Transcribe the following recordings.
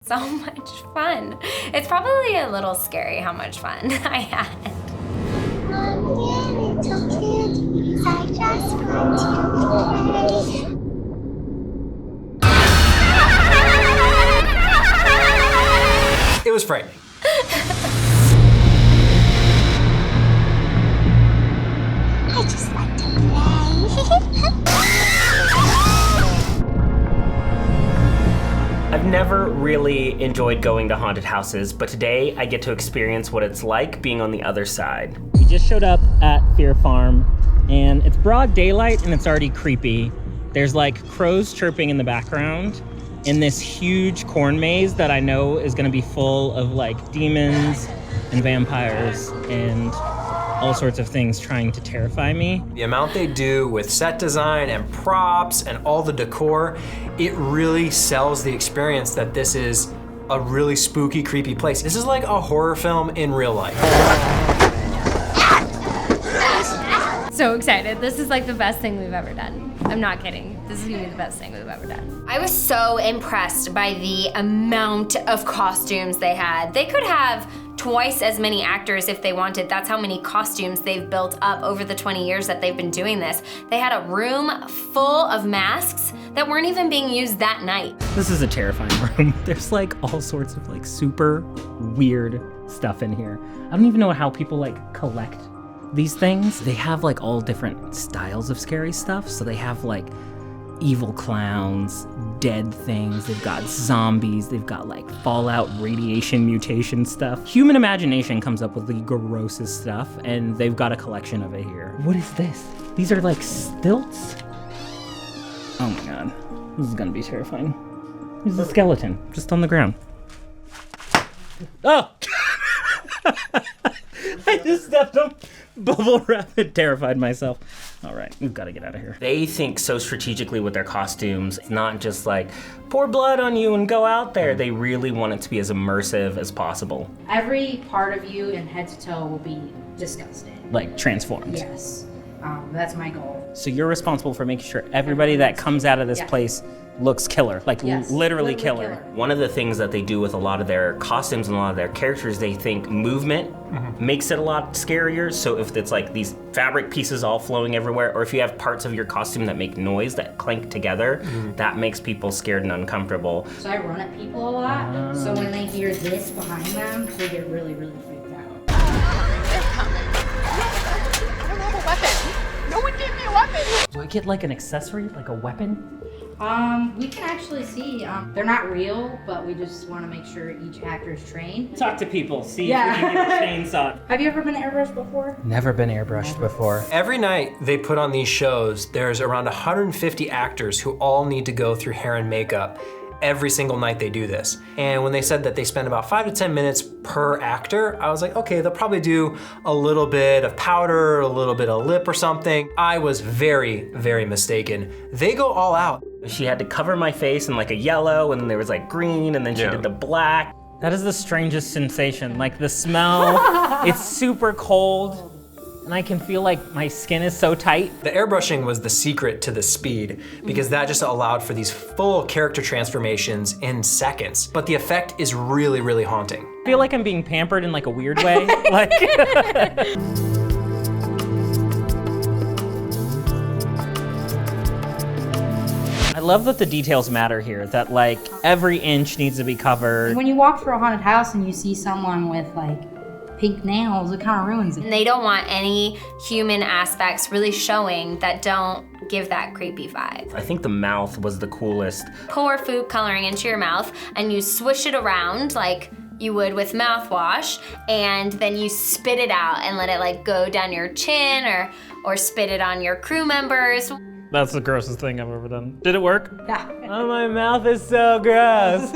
So much fun. It's probably a little scary how much fun I had. I just want to play. It was frightening. I just like to play. I've never really enjoyed going to haunted houses, but today I get to experience what it's like being on the other side. We just showed up at Fear Farm, and it's broad daylight and it's already creepy. There's like crows chirping in the background in this huge corn maze that I know is gonna be full of like demons and vampires and all sorts of things trying to terrify me. The amount they do with set design and props and all the decor, it really sells the experience that this is a really spooky, creepy place. This is like a horror film in real life. So excited. This is like the best thing we've ever done. I'm not kidding. This is gonna be the best thing we've ever done. I was so impressed by the amount of costumes they had. They could have twice as many actors if they wanted. That's how many costumes they've built up over the 20 years that they've been doing this. They had a room full of masks that weren't even being used that night. This is a terrifying room. There's like all sorts of like super weird stuff in here. I don't even know how people like collect these things. They have like all different styles of scary stuff. So they have like evil clowns, dead things, they've got zombies, they've got like Fallout radiation mutation stuff. Human imagination comes up with the grossest stuff, and they've got a collection of it here. What is this? These are like stilts? Oh my god, this is gonna be terrifying. There's a skeleton just on the ground. Oh! I just stepped on bubble wrap and terrified myself. All right, we've got to get out of here. They think so strategically with their costumes. It's not just like, pour blood on you and go out there. They really want it to be as immersive as possible. Every part of you and head to toe will be disgusting. Like transformed. Yes, that's my goal. So you're responsible for making sure everybody that comes out of this place looks killer, like literally killer. One of the things that they do with a lot of their costumes and a lot of their characters, they think movement makes it a lot scarier. So if it's like these fabric pieces all flowing everywhere, or if you have parts of your costume that make noise that clank together, that makes people scared and uncomfortable. So I run at people a lot, so when they hear this behind them, they get really, really freaked out. They're coming. I don't have a weapon. No one gave me a weapon. Do I get like an accessory, like a weapon? We can actually see, they're not real, but we just want to make sure each actor is trained. Talk to people, see if you can get a chainsaw. Have you ever been airbrushed before? Never been airbrushed before. Every night they put on these shows, there's around 150 actors who all need to go through hair and makeup. Every single night they do this. And when they said that they spend about 5 to 10 minutes per actor, I was like, okay, they'll probably do a little bit of powder, a little bit of lip or something. I was very, very mistaken. They go all out. She had to cover my face in like a yellow, and then there was like green, and then she did the black. That is the strangest sensation. Like the smell, it's super cold, and I can feel like my skin is so tight. The airbrushing was the secret to the speed, because that just allowed for these full character transformations in seconds. But the effect is really, really haunting. I feel like I'm being pampered in like a weird way. Like. I love that the details matter here, that like every inch needs to be covered. When you walk through a haunted house and you see someone with like pink nails, it kind of ruins it. And they don't want any human aspects really showing that don't give that creepy vibe. I think the mouth was the coolest. Pour food coloring into your mouth and you swish it around like you would with mouthwash, and then you spit it out and let it like go down your chin or spit it on your crew members. That's the grossest thing I've ever done. Did it work? Yeah. Oh, my mouth is so gross.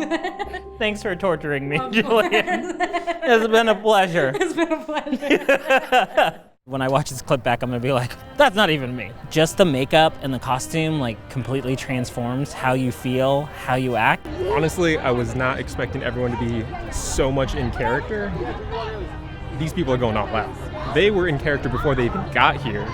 Thanks for torturing me, Julian. It's been a pleasure. It's been a pleasure. When I watch this clip back, I'm gonna be like, that's not even me. Just the makeup and the costume like completely transforms how you feel, how you act. Honestly, I was not expecting everyone to be so much in character. These people are going all out. They were in character before they even got here.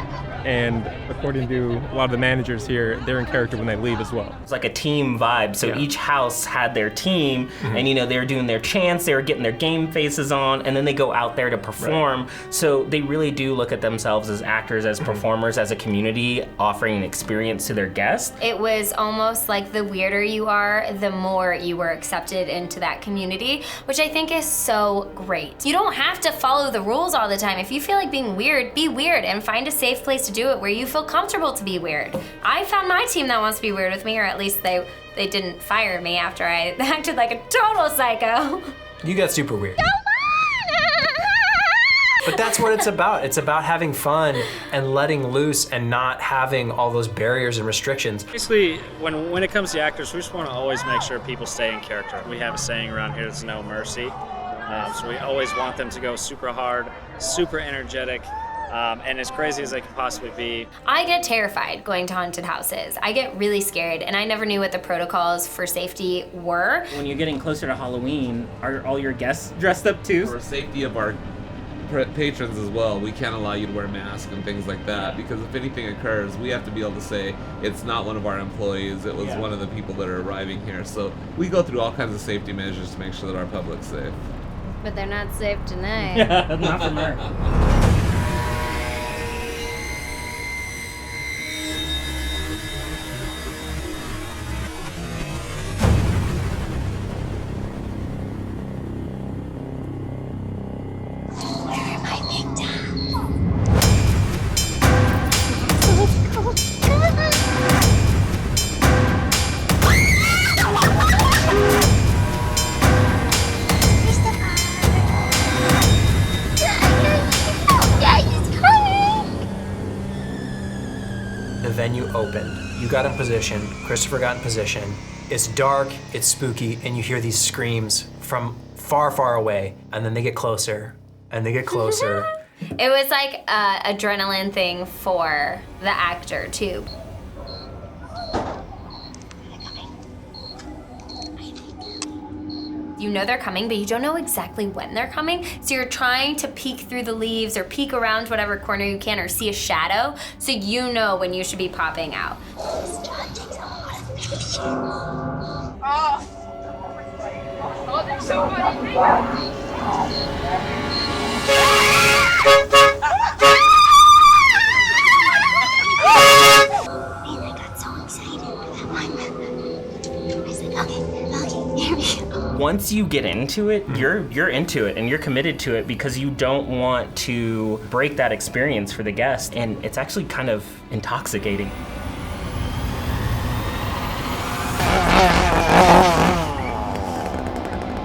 And according to a lot of the managers here, they're in character when they leave as well. It's like a team vibe. So each house had their team, and they were doing their chants, they were getting their game faces on, and then they go out there to perform. Right. So they really do look at themselves as actors, as performers, as a community, offering an experience to their guests. It was almost like the weirder you are, the more you were accepted into that community, which I think is so great. You don't have to follow the rules all the time. If you feel like being weird, be weird and find a safe place to do it where you feel comfortable to be weird. I found my team that wants to be weird with me, or at least they didn't fire me after I acted like a total psycho. You got super weird. But that's what it's about. It's about having fun and letting loose and not having all those barriers and restrictions. Basically, when it comes to actors, we just want to always make sure people stay in character. We have a saying around here, there's no mercy. So we always want them to go super hard, super energetic, and as crazy as they can possibly be. I get terrified going to haunted houses. I get really scared, and I never knew what the protocols for safety were. When you're getting closer to Halloween, are all your guests dressed up too? For safety of our patrons as well, we can't allow you to wear masks and things like that, because if anything occurs, we have to be able to say it's not one of our employees, it was one of the people that are arriving here. So we go through all kinds of safety measures to make sure that our public's safe. But they're not safe tonight. Yeah, not from there. The venue opened. You got in position, Kristopher got in position. It's dark, it's spooky, and you hear these screams from far, far away, and then they get closer, and they get closer. It was like an adrenaline thing for the actor too. You know they're coming, but you don't know exactly when they're coming. So you're trying to peek through the leaves or peek around whatever corner you can or see a shadow so you know when you should be popping out. This job takes a lot of patience. Oh, there's somebody. And I got so excited for that one. I said, okay, here we go. Once you get into it, you're into it and you're committed to it because you don't want to break that experience for the guest, and it's actually kind of intoxicating.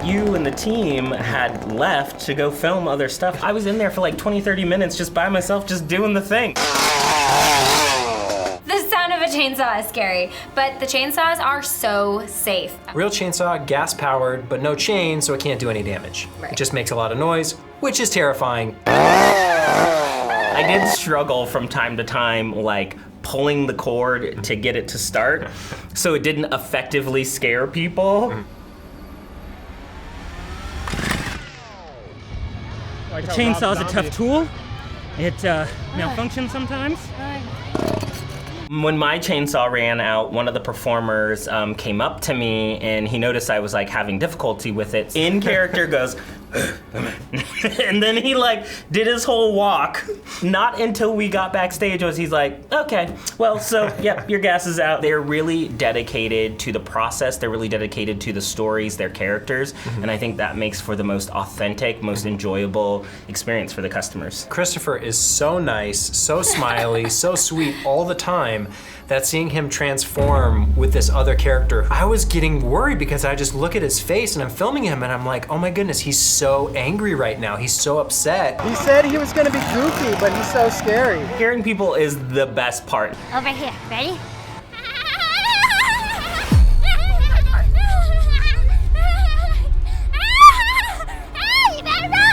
You and the team had left to go film other stuff. I was in there for like 20-30 minutes just by myself, just doing the thing. The sound of a chainsaw is scary, but the chainsaws are so safe. Real chainsaw, gas powered, but no chain, so it can't do any damage. Right. It just makes a lot of noise, which is terrifying. I did struggle from time to time, like pulling the cord to get it to start, so it didn't effectively scare people. The chainsaw is a tough tool. It malfunctions sometimes. When my chainsaw ran out, one of the performers came up to me and he noticed I was like having difficulty with it. In character goes, and then he like did his whole walk. Not until we got backstage was he's like, okay, well, so yep, your gas is out. They're really dedicated to the process. They're really dedicated to the stories, their characters, and I think that makes for the most authentic, most enjoyable experience for the customers. Kristopher is so nice, so smiley, so sweet all the time that seeing him transform with this other character, I was getting worried because I just look at his face and I'm filming him and I'm like, oh my goodness, he's so angry right now. He's so upset. He said he was gonna be goofy, but he's so scary. Scaring people is the best part. Over here, ready? You better run!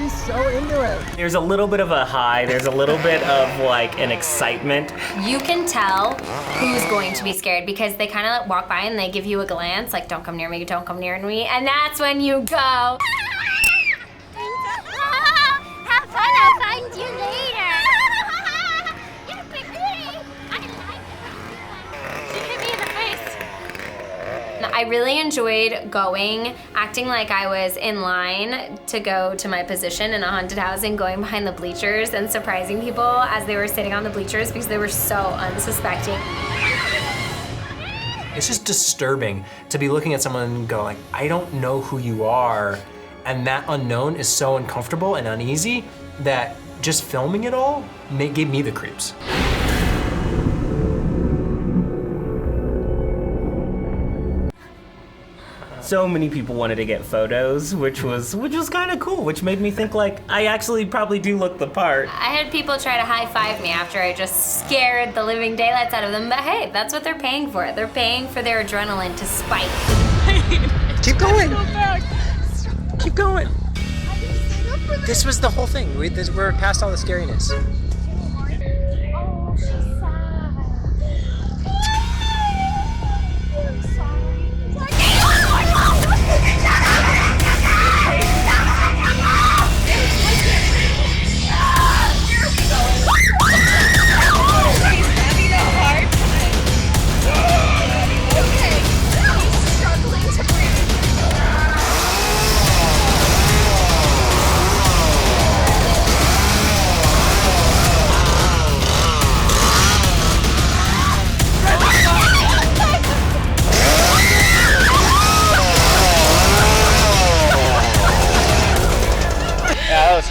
He's so into it. There's a little bit of a high, there's a little bit of like an excitement. You can tell who's going to be scared because they kind of walk by and they give you a glance, like, don't come near me, don't come near me, and that's when you go. find you later. You're pretty. I like it. She hit me in the face. I really enjoyed acting like I was in line to go to my position in a haunted house and going behind the bleachers and surprising people as they were sitting on the bleachers because they were so unsuspecting. It's just disturbing to be looking at someone and go like, I don't know who you are. And that unknown is so uncomfortable and uneasy that just filming it all gave me the creeps. So many people wanted to get photos, which was kind of cool, which made me think like I actually probably do look the part. I had people try to high five me after I just scared the living daylights out of them, but hey, that's what they're paying for. They're paying for their adrenaline to spike. Keep going. Keep going. This was the whole thing. We're past all the scariness. Oh, she's sad. I'm sorry.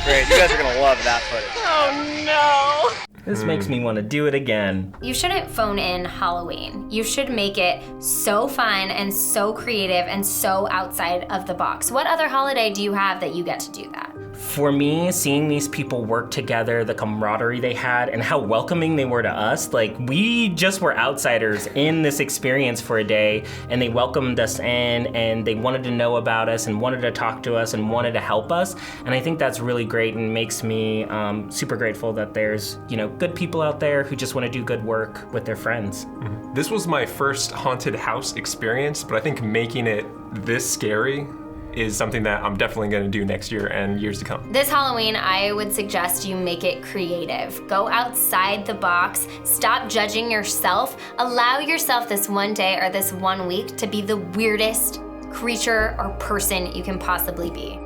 Great. You guys are gonna love that footage. Oh no! This makes me want to do it again. You shouldn't phone in Halloween. You should make it so fun and so creative and so outside of the box. What other holiday do you have that you get to do that? For me, seeing these people work together, the camaraderie they had, and how welcoming they were to us, like we just were outsiders in this experience for a day, and they welcomed us in, and they wanted to know about us, and wanted to talk to us, and wanted to help us. And I think that's really great, and makes me super grateful that there's good people out there who just want to do good work with their friends. Mm-hmm. This was my first haunted house experience, but I think making it this scary is something that I'm definitely gonna do next year and years to come. This Halloween, I would suggest you make it creative. Go outside the box, stop judging yourself, allow yourself this one day or this 1 week to be the weirdest creature or person you can possibly be.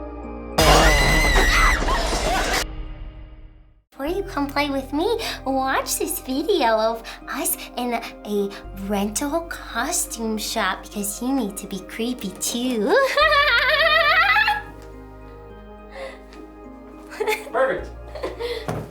Before you come play with me, watch this video of us in a rental costume shop because you need to be creepy too.